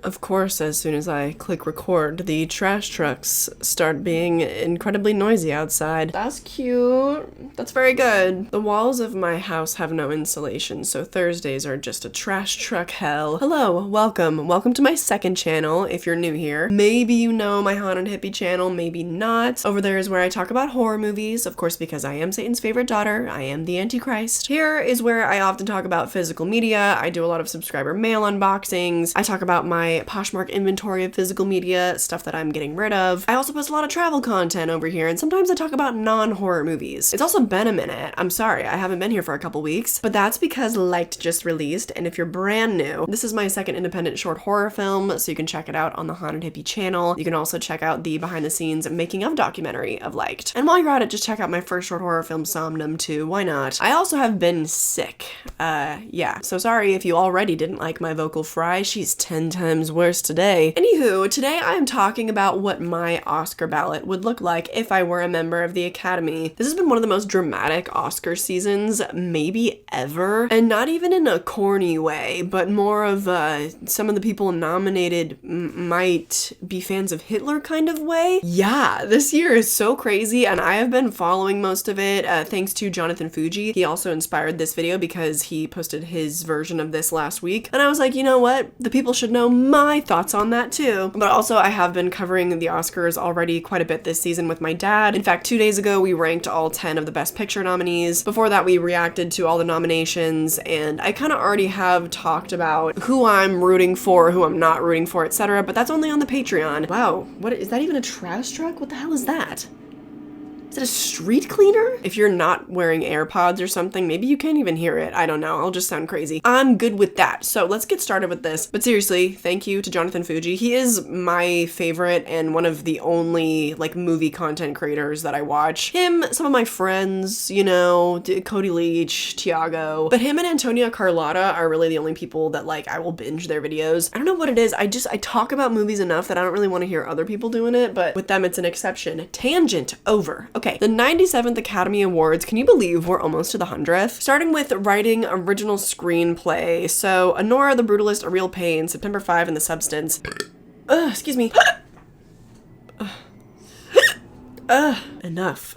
Of course, as soon as I click record, the trash trucks start being incredibly noisy outside. That's cute. That's very good. The walls of my house have no insulation, so Thursdays are just a trash truck hell. Hello, welcome. Welcome to my second channel, if you're new here. Maybe you know my Haunted Hippie channel, maybe not. Over there is where I talk about horror movies, of course, because I am Satan's favorite daughter. I am the Antichrist. Here is where I often talk about physical media. I do a lot of subscriber mail unboxings. I talk about my Poshmark inventory of physical media, stuff that I'm getting rid of. I also post a lot of travel content over here, and sometimes I talk about non-horror movies. It's also been a minute. I'm sorry, I haven't been here for a couple weeks, but that's because Liked just released, and if you're brand new, this is my second independent short horror film, so you can check it out on the Haunted Hippie channel. You can also check out the behind-the-scenes making of documentary of Liked. And while you're at it, just check out my first short horror film, Somnum, too. Why not? I also have been sick. Yeah. So sorry if you already didn't like my vocal fry. She's 10 times worse today. Anywho, today I am talking about what my Oscar ballot would look like if I were a member of the Academy. This has been one of the most dramatic Oscar seasons maybe ever, and not even in a corny way, but more of some of the people nominated might be fans of Hitler kind of way. Yeah, this year is so crazy, and I have been following most of it thanks to Jonathan Fuji. He also inspired this video because he posted his version of this last week, and I was like, you know what? The people should know my thoughts on that too. But also I have been covering the Oscars already quite a bit this season with my dad. In fact, 2 days ago we ranked all 10 of the Best Picture nominees. Before that we reacted to all the nominations, and I kind of already have talked about who I'm rooting for, who I'm not rooting for, etc. But that's only on the Patreon. Wow, what is that? Even a trash truck? What the hell is that? Is it a street cleaner? If you're not wearing AirPods or something, maybe you can't even hear it. I don't know. I'll just sound crazy. I'm good with that. So let's get started with this. But seriously, thank you to Jonathan Fuji. He is my favorite and one of the only like movie content creators that I watch. Him, some of my friends, you know, Cody Leach, Tiago. But him and Antonia Carlotta are really the only people that like I will binge their videos. I don't know what it is. I talk about movies enough that I don't really want to hear other people doing it, but with them it's an exception. Tangent over. Okay, the 97th Academy Awards, can you believe we're almost to the 100th? Starting with writing original screenplay. So, Honora the Brutalist, A Real Pain, September 5, and The Substance. Excuse me.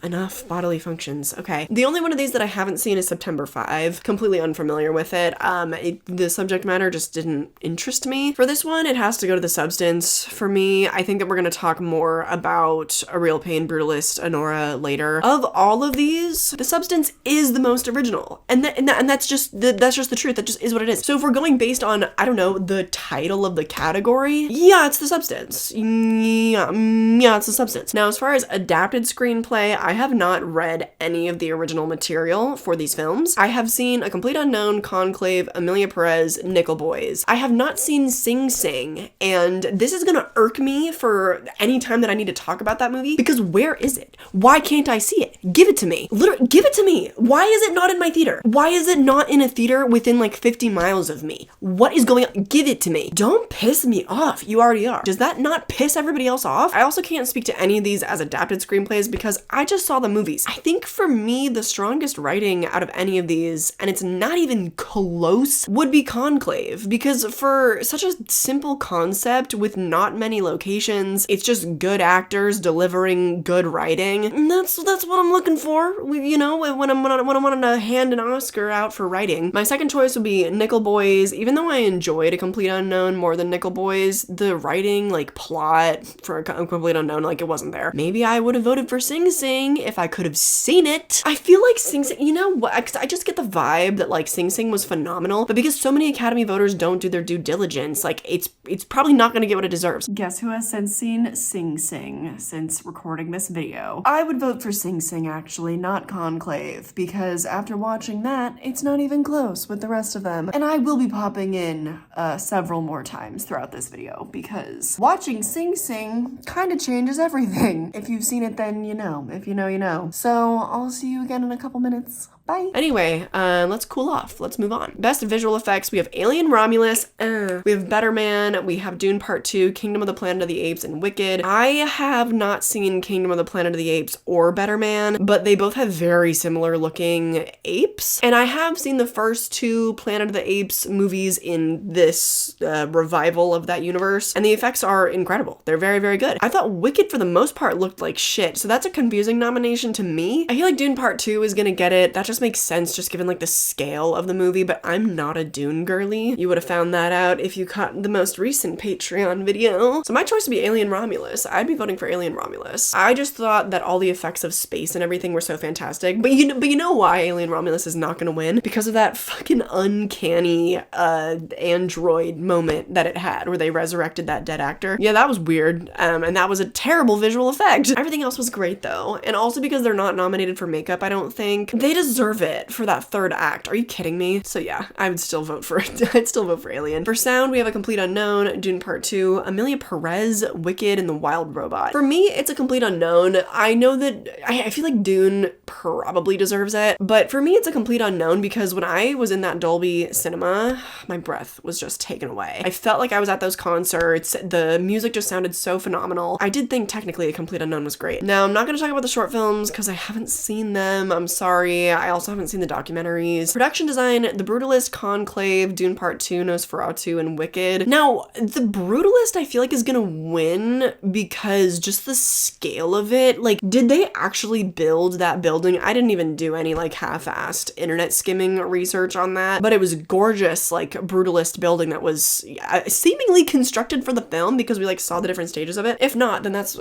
Enough bodily functions. Okay. The only one of these that I haven't seen is September 5. Completely unfamiliar with it. The subject matter just didn't interest me. For this one, it has to go to The Substance. For me, I think that we're going to talk more about A Real Pain, Brutalist, Honora later. Of all of these, The Substance is the most original. And that's just the truth. That just is what it is. So if we're going based on, I don't know, the title of the category, yeah, it's The Substance. Yeah, it's The Substance. Now, as far as adapted screenplay, I have not read any of the original material for these films. I have seen A Complete Unknown, Conclave, Amelia Perez, Nickel Boys. I have not seen Sing Sing, and this is gonna irk me for any time that I need to talk about that movie, because where is it? Why can't I see it? Give it to me. Literally, give it to me. Why is it not in my theater? Why is it not in a theater within like 50 miles of me? What is going on? Give it to me. Don't piss me off. You already are. Does that not piss everybody else off? I also can't speak to any of these as adapted screenplays because I just saw the movies. I think for me, the strongest writing out of any of these, and it's not even close, would be Conclave, because for such a simple concept with not many locations, it's just good actors delivering good writing. And that's what I'm looking for, you know, when I'm wanting to hand an Oscar out for writing. My second choice would be Nickel Boys. Even though I enjoyed A Complete Unknown more than Nickel Boys, the writing, like plot for A Complete Unknown, like it wasn't there. Maybe I would have voted for Sing Sing if I could have seen it. I feel like Sing Sing, you know what, I just get the vibe that like Sing Sing was phenomenal, but because so many Academy voters don't do their due diligence, like it's probably not gonna get what it deserves. Guess who has since seen Sing Sing since recording this video? I would vote for Sing Sing actually, not Conclave, because after watching that, it's not even close with the rest of them. And I will be popping in several more times throughout this video, because watching Sing Sing kind of changes everything. If you've seen it, then you know. If you know, you know. So I'll see you again in a couple minutes. Bye. Anyway, let's cool off. Let's move on. Best visual effects. We have Alien Romulus. We have Better Man. We have Dune Part 2, Kingdom of the Planet of the Apes, and Wicked. I have not seen Kingdom of the Planet of the Apes or Better Man, but they both have very similar looking apes. And I have seen the first two Planet of the Apes movies in this revival of that universe, and the effects are incredible. They're very, very good. I thought Wicked for the most part looked like shit, so that's a confusing nomination to me. I feel like Dune Part 2 is gonna get it. That just makes sense just given like the scale of the movie, but I'm not a Dune girly. You would have found that out if you caught the most recent Patreon video. So my choice would be Alien Romulus. I'd be voting for Alien Romulus. I just thought that all the effects of space and everything were so fantastic, but you know why Alien Romulus is not gonna win? Because of that fucking uncanny android moment that it had where they resurrected that dead actor. Yeah, that was weird, and that was a terrible visual effect. Everything else was great though, and also because they're not nominated for makeup, I don't think they deserve it for that third act. Are you kidding me? So yeah, I would still vote for it. I'd still vote for Alien. For sound, we have A Complete Unknown, Dune Part 2, Amelia Perez, Wicked, and The Wild Robot. For me, it's a complete unknown. I know that I feel like Dune probably deserves it, but for me, it's a complete unknown because when I was in that Dolby cinema, my breath was just taken away. I felt like I was at those concerts. The music just sounded so phenomenal. I did think technically A Complete Unknown was great. Now, I'm not going to talk about the short films because I haven't seen them. I'm sorry. I also haven't seen the documentaries. Production design, The Brutalist, Conclave, Dune Part 2, Nosferatu, and Wicked. Now, The Brutalist I feel like is gonna win because just the scale of it, like, did they actually build that building? I didn't even do any like half-assed internet skimming research on that, but it was gorgeous, like brutalist building that was seemingly constructed for the film because we like saw the different stages of it. If not, then that's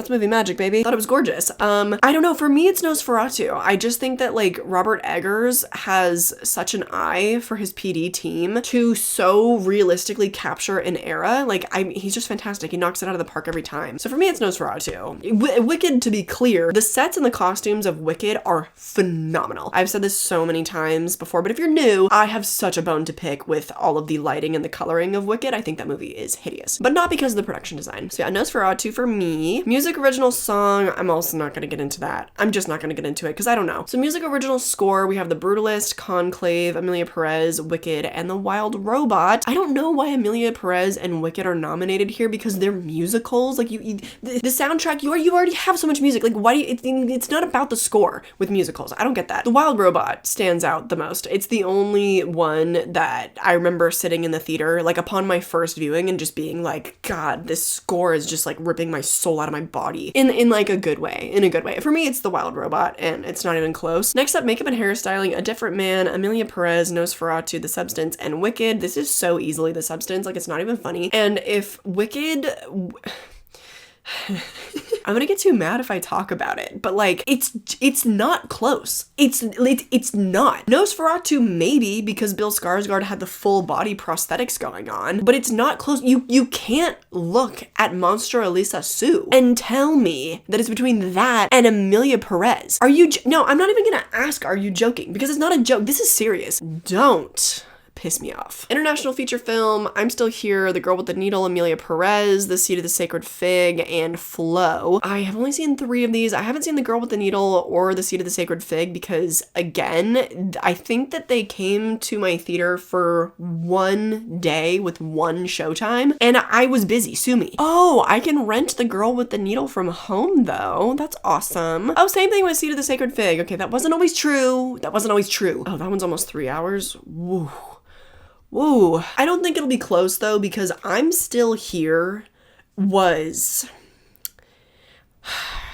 movie magic, baby. Thought it was gorgeous. I don't know, for me it's Nosferatu. I just think that like Robert Eggers has such an eye for his PD team to so realistically capture an era. Like he's just fantastic. He knocks it out of the park every time. So for me it's Nosferatu. Wicked, to be clear, the sets and the costumes of Wicked are phenomenal. I've said this so many times before, but if you're new, I have such a bone to pick with all of the lighting and the coloring of Wicked. I think that movie is hideous, but not because of the production design. So yeah, Nosferatu for me. Music original song, I'm also not going to get into that. I'm just not going to get into it because I don't know. So music original score, we have The Brutalist, Conclave, Amelia Perez, Wicked, and The Wild Robot. I don't know why Amelia Perez and Wicked are nominated here because they're musicals. Like the soundtrack, you already have so much music. Like why do you, it's not about the score with musicals. I don't get that. The Wild Robot stands out the most. It's the only one that I remember sitting in the theater like upon my first viewing and just being like, God, this score is just like ripping my soul out of my body in like a good way. In a good way. For me, it's The Wild Robot, and it's not even close. Next up, makeup and hairstyling, A Different Man, Amelia Perez, Nosferatu, The Substance, and Wicked. This is so easily The Substance, like it's not even funny. And if Wicked... I'm gonna get too mad if I talk about it, but like it's not close. It's not. Nosferatu maybe because Bill Skarsgård had the full body prosthetics going on, but it's not close. You can't look at Monster Elisa Sue and tell me that it's between that and Amelia Perez. Are you? No, I'm not even gonna ask. Are you joking? Because it's not a joke. This is serious. Don't piss me off. International feature film, I'm Still Here, The Girl with the Needle, Amelia Perez, The Seed of the Sacred Fig, and Flow. I have only seen 3 of these. I haven't seen The Girl with the Needle or The Seed of the Sacred Fig because, again, I think that they came to my theater for one day with one showtime, and I was busy. Sue me. Oh, I can rent The Girl with the Needle from home, though. That's awesome. Oh, same thing with Seed of the Sacred Fig. Okay, that wasn't always true. That wasn't always true. Oh, that one's almost 3 hours. Woo. Woo. I don't think it'll be close though because I'm Still Here was...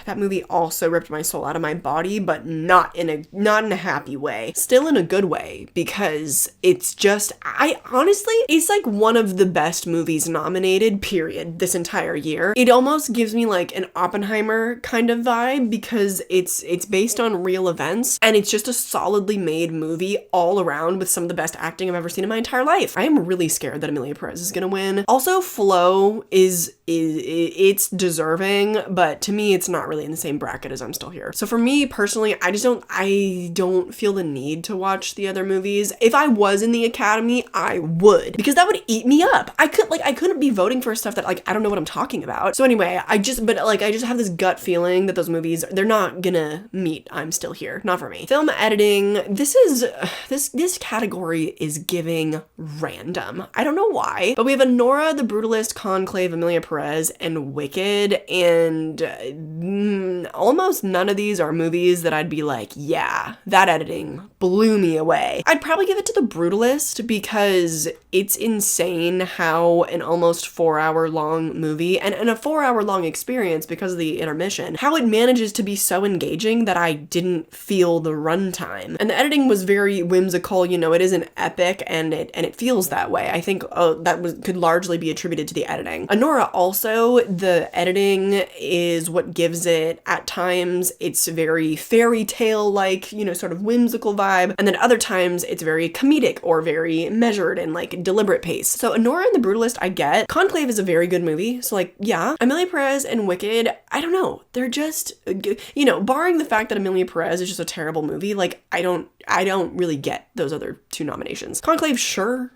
That movie also ripped my soul out of my body, but not in a happy way. Still in a good way, because it's just, it's like one of the best movies nominated, period, this entire year. It almost gives me like an Oppenheimer kind of vibe because it's based on real events, and it's just a solidly made movie all around with some of the best acting I've ever seen in my entire life. I am really scared that Amelia Perez is gonna win. Also, Flow it's deserving, but to me, it's not really really in the same bracket as I'm Still Here. So for me personally, I don't feel the need to watch the other movies. If I was in the Academy, I would, because that would eat me up. I couldn't be voting for stuff that like I don't know what I'm talking about. So anyway, I just have this gut feeling that those movies, they're not gonna meet I'm Still Here. Not for me. Film editing, this category is giving random. I don't know why, but we have Anora, The Brutalist, Conclave, Emilia Perez, and Wicked, and almost none of these are movies that I'd be like, yeah, that editing blew me away. I'd probably give it to The Brutalist because it's insane how an almost 4-hour long movie and a 4-hour long experience because of the intermission, how it manages to be so engaging that I didn't feel the runtime. And the editing was very whimsical, you know, it is an epic and it feels that way. I think could largely be attributed to the editing. Anora also, the editing is what gives it, at times, it's very fairy tale like, you know, sort of whimsical vibe, and then other times it's very comedic or very measured and like deliberate pace. So Anora and The Brutalist I get. Conclave is a very good movie, so like, yeah. Emilia Perez and Wicked, I don't know, they're just, you know, barring the fact that Emilia Perez is just a terrible movie, like I don't really get those other two nominations. Conclave, sure,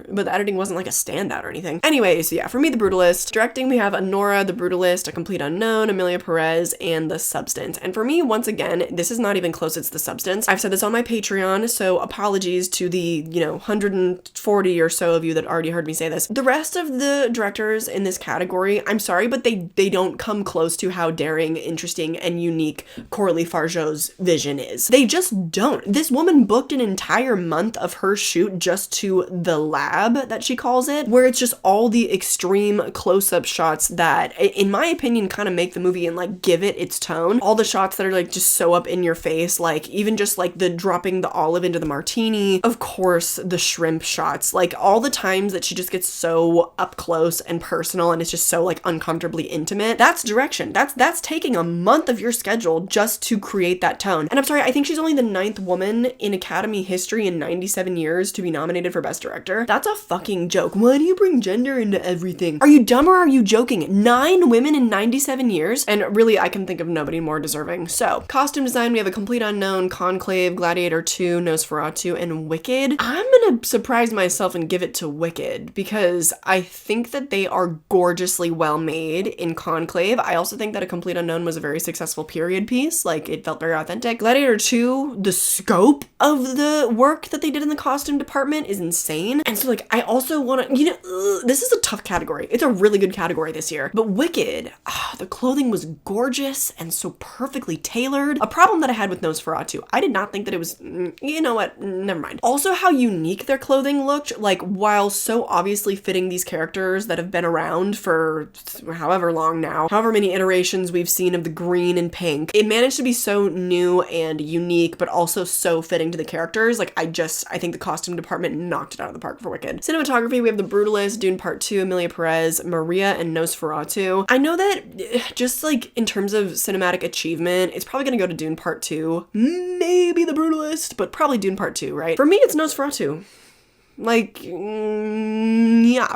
but the editing wasn't like a standout or anything. Anyways, yeah, for me, The Brutalist. Directing, we have Anora, The Brutalist, A Complete Unknown, Emilia Perez, and The Substance. And for me, once again, this is not even close, it's The Substance. I've said this on my Patreon, so apologies to the, 140 or so of you that already heard me say this. The rest of the directors in this category, I'm sorry, but they don't come close to how daring, interesting, and unique Coralie Fargeau's vision is. They just don't. This woman booked an entire month of her shoot just to the lab, that she calls it, where it's just all the extreme close-up shots that, in my opinion, kind of make the movie and like give it its tone. All the shots that are like just so up in your face, like even just like the dropping the olive into the martini, of course the shrimp shots, like all the times that she just gets so up close and personal and it's just so like uncomfortably intimate. That's direction. That's taking a month of your schedule just to create that tone. And I'm sorry, I think she's only the 9th woman in Academy history in 97 years to be nominated for Best Director. That's a fucking joke. Why do you bring gender into everything? Are you dumb or are you joking? 9 women in 97 years? And really, I can think of nobody more deserving. So, costume design, we have A Complete Unknown, Conclave, Gladiator 2, Nosferatu, and Wicked. I'm gonna surprise myself and give it to Wicked because I think that they are gorgeously well made in Conclave. I also think that A Complete Unknown was a very successful period piece. Like, it felt very authentic. Gladiator 2, the scope of the work that they did in the costume department is insane. And so like I also want to, this is a tough category. It's a really good category this year. But Wicked, the clothing was gorgeous and so perfectly tailored. A problem that I had with Nosferatu, I did not think that it was, you know what, never mind. Also how unique their clothing looked, like while so obviously fitting these characters that have been around for however long now, however many iterations we've seen of the green and pink, it managed to be so new and unique, but also so fitting to the characters. Like I think the costume department knocked it out of the park for Wicked. Cinematography, we have The Brutalist, Dune Part 2, Emilia Perez, Maria, and Nosferatu. I know that just like in terms of cinematic achievement, it's probably gonna go to Dune Part 2, maybe The Brutalist, but probably Dune Part 2, right? For me, it's Nosferatu. Like, yeah,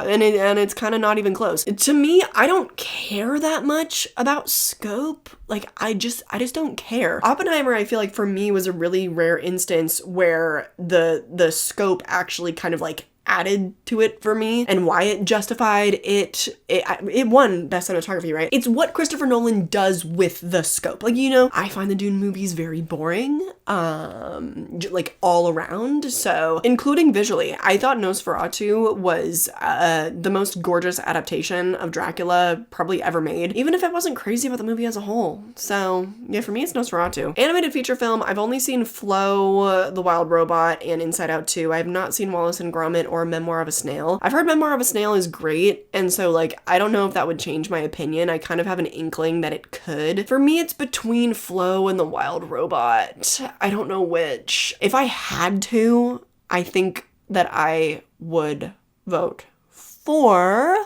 and it's kind of not even close. To me, I don't care that much about scope. Like, I just don't care. Oppenheimer, I feel like for me was a really rare instance where the scope actually kind of like added to it for me and why it justified it. It won Best Cinematography, right? It's what Christopher Nolan does with the scope. Like, I find the Dune movies very boring, like all around. So, including visually, I thought Nosferatu was the most gorgeous adaptation of Dracula probably ever made, even if I wasn't crazy about the movie as a whole. So, yeah, for me, it's Nosferatu. Animated feature film, I've only seen Flo, the Wild Robot, and Inside Out 2. I have not seen Wallace and Gromit or Memoir of a Snail. I've heard Memoir of a Snail is great, and so like I don't know if that would change my opinion. I kind of have an inkling that it could. For me, it's between Flo and the Wild Robot. I don't know which. If I had to, I think that I would vote for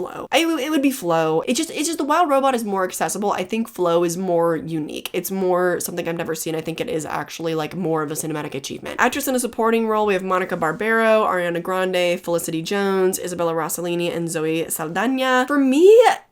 Flo. It would be Flo. It's just the Wild Robot is more accessible. I think Flo is more unique. It's more something I've never seen. I think it is actually like more of a cinematic achievement. Actress in a supporting role, we have Monica Barbero, Ariana Grande, Felicity Jones, Isabella Rossellini, and Zoe Saldana. For me,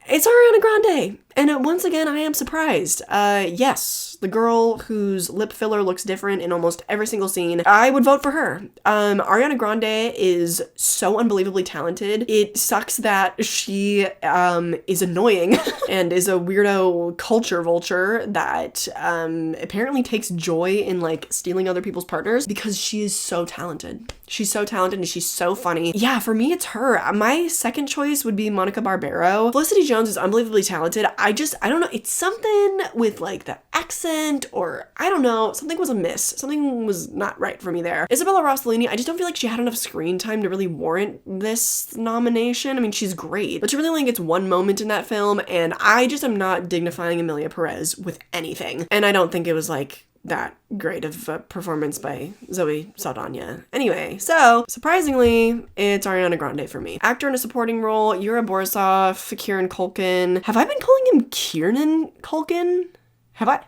it's Ariana Grande. And once again, I am surprised. Yes, the girl whose lip filler looks different in almost every single scene, I would vote for her. Ariana Grande is so unbelievably talented. It sucks that she is annoying and is a weirdo culture vulture that apparently takes joy in like stealing other people's partners because she is so talented. She's so talented and she's so funny. Yeah, for me, it's her. My second choice would be Monica Barbero. Felicity Jones is unbelievably talented. I don't know. It's something with like the accent or I don't know. Something was amiss. Something was not right for me there. Isabella Rossellini, I just don't feel like she had enough screen time to really warrant this nomination. I mean, she's great, but she really only gets one moment in that film, and I just am not dignifying Emilia Perez with anything. And I don't think it was like that great of a performance by Zoe Saldana. Anyway, so surprisingly, it's Ariana Grande for me. Actor in a supporting role, Yura Borisov, Kieran Culkin. Have I been calling him Kieran Culkin? Have I?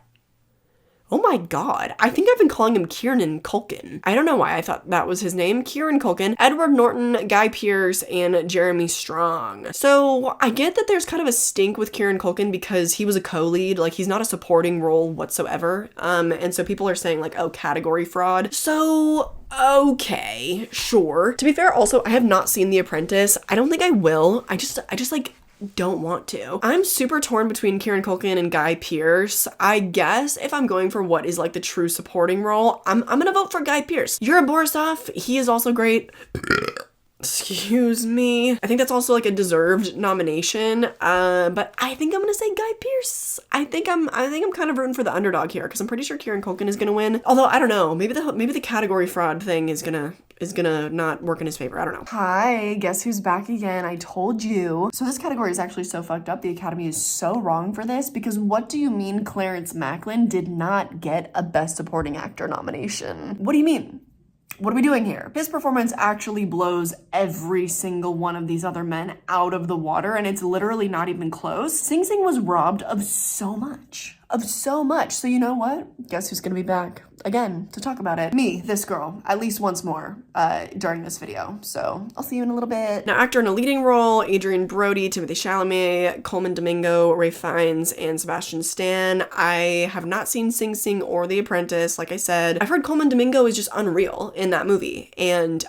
Oh my god, I think I've been calling him Kieran Culkin. I don't know why I thought that was his name. Kieran Culkin, Edward Norton, Guy Pearce, and Jeremy Strong. So I get that there's kind of a stink with Kieran Culkin because he was a co-lead, like he's not a supporting role whatsoever. And so people are saying like, oh, category fraud. So okay, sure. To be fair, also, I have not seen The Apprentice. I don't think I will. I just like don't want to. I'm super torn between Kieran Culkin and Guy Pearce. I guess if I'm going for what is like the true supporting role, I'm gonna vote for Guy Pearce. Yura Borisov, he is also great. Excuse me. I think that's also like a deserved nomination. But I think I'm gonna say Guy Pearce. I think I'm kind of rooting for the underdog here because I'm pretty sure Kieran Culkin is gonna win. Although I don't know, maybe the category fraud thing is gonna not work in his favor. I don't know. Hi, guess who's back again? I told you. So this category is actually so fucked up. The Academy is so wrong for this because what do you mean Clarence Macklin did not get a Best Supporting Actor nomination? What do you mean? What are we doing here? His performance actually blows every single one of these other men out of the water, and it's literally not even close. Sing Sing was robbed of so much. So you know what? Guess who's gonna be back again to talk about it? Me, this girl, at least once more during this video. So I'll see you in a little bit. Now, actor in a leading role, Adrian Brody, Timothy Chalamet, Coleman Domingo, Ralph Fiennes, and Sebastian Stan. I have not seen Sing Sing or The Apprentice, like I said. I've heard Coleman Domingo is just unreal in that movie, and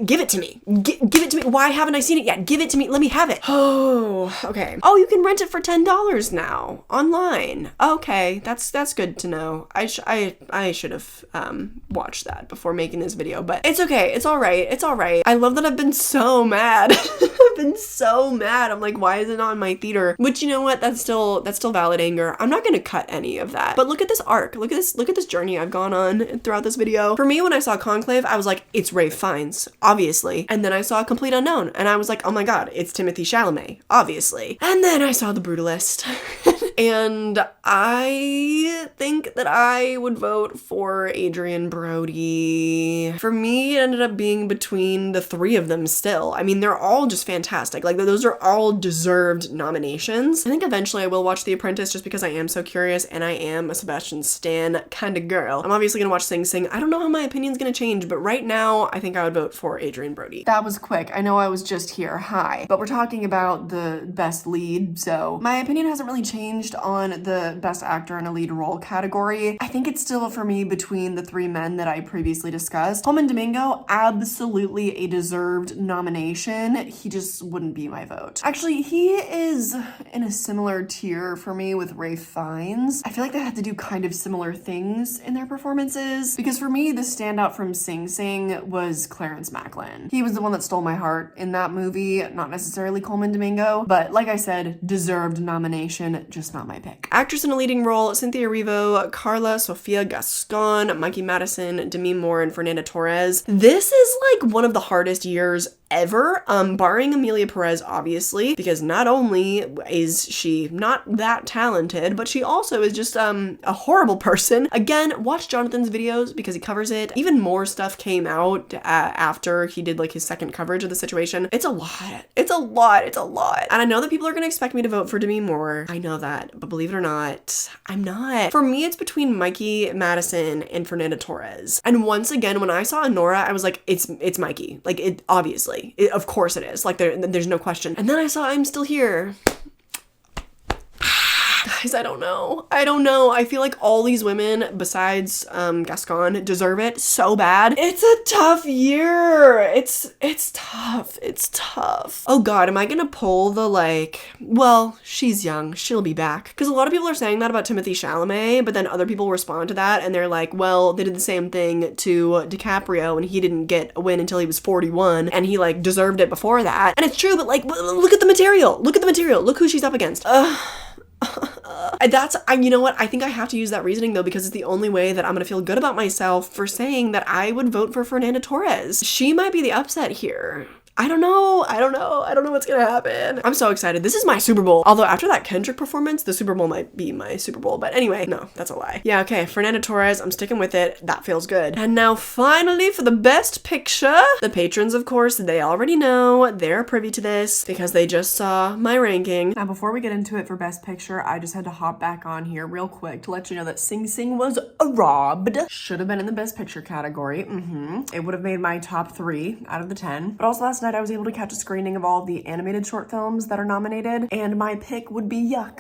give it to me. Give it to me. Why haven't I seen it yet? Give it to me. Let me have it. Oh, okay. Oh, you can rent it for $10 now online. Okay, that's good to know. I should have watched that before making this video, but it's okay. It's all right. It's all right. I love that I've been so mad. I've been so mad. I'm like, why is it not in my theater? Which, you know what? That's still valid anger. I'm not gonna cut any of that. But look at this arc. Look at this journey I've gone on throughout this video. For me, when I saw Conclave, I was like, it's Ralph Fiennes, obviously. And then I saw Complete Unknown, and I was like, oh my god, it's Timothy Chalamet, obviously. And then I saw The Brutalist. And I think that I would vote for Adrian Brody. For me, it ended up being between the three of them still. I mean, they're all just fantastic. Like, those are all deserved nominations. I think eventually I will watch The Apprentice just because I am so curious and I am a Sebastian Stan kind of girl. I'm obviously gonna watch Sing Sing. I don't know how my opinion's gonna change, but right now, I think I would vote for Adrian Brody. That was quick. I know I was just here. Hi. But we're talking about the best lead, so my opinion hasn't really changed on the best actor in a lead role category. I think it's still for me between the three men that I previously discussed. Coleman Domingo, absolutely a deserved nomination. He just wouldn't be my vote. Actually, he is in a similar tier for me with Ralph Fiennes. I feel like they had to do kind of similar things in their performances because for me, the standout from Sing Sing was Clarence Macklin. He was the one that stole my heart in that movie, not necessarily Coleman Domingo, but like I said, deserved nomination, just not my pick. Actress in a leading role, Cynthia Erivo, Carla Sofia Gascon, Mikey Madison, Demi Moore, and Fernanda Torres. This is like one of the hardest years ever, barring Amelia Perez, obviously, because not only is she not that talented, but she also is just a horrible person. Again, watch Jonathan's videos because he covers it. Even more stuff came out after he did like his second coverage of the situation. It's a lot. It's a lot. It's a lot. And I know that people are gonna expect me to vote for Demi Moore. I know that, but believe it or not, I'm not. For me, it's between Mikey Madison and Fernanda Torres. And once again, when I saw Nora, I was like, it's Mikey. Like, it obviously, of course it is. Like, there's no question. And then I saw I'm Still Here. Guys, I don't know. I feel like all these women, besides Gascon, deserve it so bad. It's a tough year. It's tough. It's tough. Oh God, am I gonna pull the like, well, she's young, she'll be back? Because a lot of people are saying that about Timothée Chalamet, but then other people respond to that and they're like, well, they did the same thing to DiCaprio and he didn't get a win until he was 41 and he like deserved it before that. And it's true, but like, look at the material. Look at the material. Look who she's up against. You know what? I think I have to use that reasoning though, because it's the only way that I'm gonna feel good about myself for saying that I would vote for Fernanda Torres. She might be the upset here. I don't know what's gonna happen. I'm so excited. This is my Super Bowl. Although after that Kendrick performance, the Super Bowl might be my Super Bowl. But anyway, no, that's a lie. Yeah, okay, Fernanda Torres, I'm sticking with it. That feels good. And now finally for the best picture. The patrons, of course, they already know. They're privy to this because they just saw my ranking. Now before we get into it for best picture, I just had to hop back on here real quick to let you know that Sing Sing was robbed. Should have been in the best picture category. It would have made my top 3 out of the 10. But also last night I was able to catch a screening of all of the animated short films that are nominated, and my pick would be Yuck.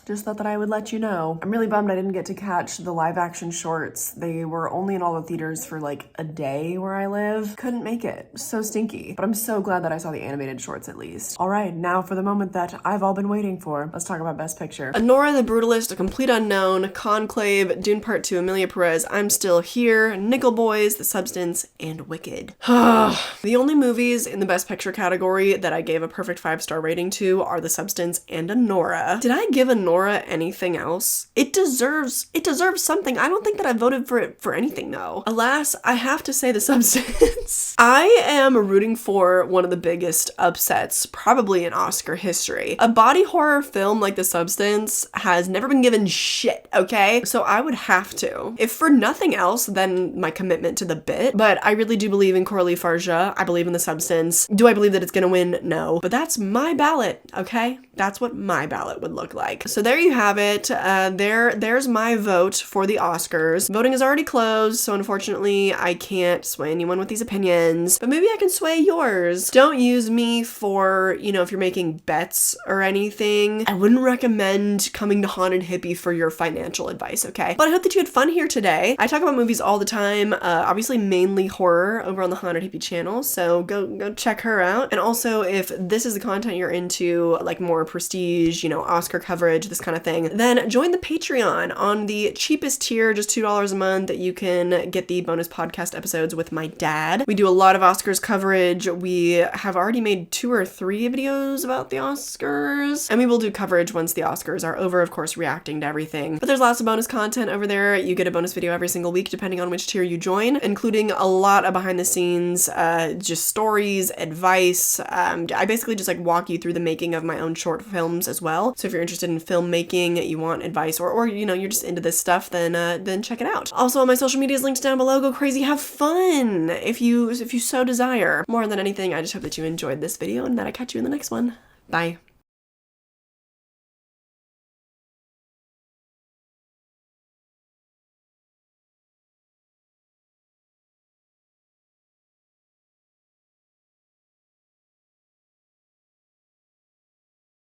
Just thought that I would let you know. I'm really bummed I didn't get to catch the live action shorts. They were only in all the theaters for like a day where I live. Couldn't make it. So stinky. But I'm so glad that I saw the animated shorts at least. All right, now for the moment that I've all been waiting for. Let's talk about Best Picture. Nora the Brutalist, A Complete Unknown, Conclave, Dune Part 2, Amelia Perez, I'm Still Here, Nickel Boys, The Substance, and Wicked. The only movies in the Best Picture category that I gave a perfect 5-star rating to are The Substance and Nora. Did I give Nora anything else? It deserves something. I don't think that I voted for it for anything though. Alas, I have to say The Substance. I am rooting for one of the biggest upsets probably in Oscar history. A body horror film like The Substance has never been given shit, okay? So I would have to. If for nothing else than my commitment to the bit, but I really do believe in Coralie Farja. I believe in The Substance. Do I believe that it's gonna win? No. But that's my ballot, okay? That's what my ballot would look like. So there you have it. There's my vote for the Oscars. Voting is already closed, so unfortunately I can't sway anyone with these opinions, but maybe I can sway yours. Don't use me for, if you're making bets or anything. I wouldn't recommend coming to Haunted Hippie for your financial advice, okay? But I hope that you had fun here today. I talk about movies all the time, obviously mainly horror over on the Haunted Hippie channel, so go check her out. And also, if this is the content you're into, like more prestige, Oscar coverage, this kind of thing, then join the Patreon. On the cheapest tier, just $2 a month, you can get the bonus podcast episodes with my dad. We do a lot of Oscars coverage. We have already made 2 or 3 videos about the Oscars, and we will do coverage once the Oscars are over, of course, reacting to everything. But there's lots of bonus content over there. You get a bonus video every single week, depending on which tier you join, including a lot of behind the scenes, just stories, advice. I basically just like walk you through the making of my own short films as well. So if you're interested in filmmaking, you want advice, or you're just into this stuff, then check it out. Also, all my social media is linked down below. Go crazy, have fun if you so desire. More than anything, I just hope that you enjoyed this video and that I catch you in the next one. Bye.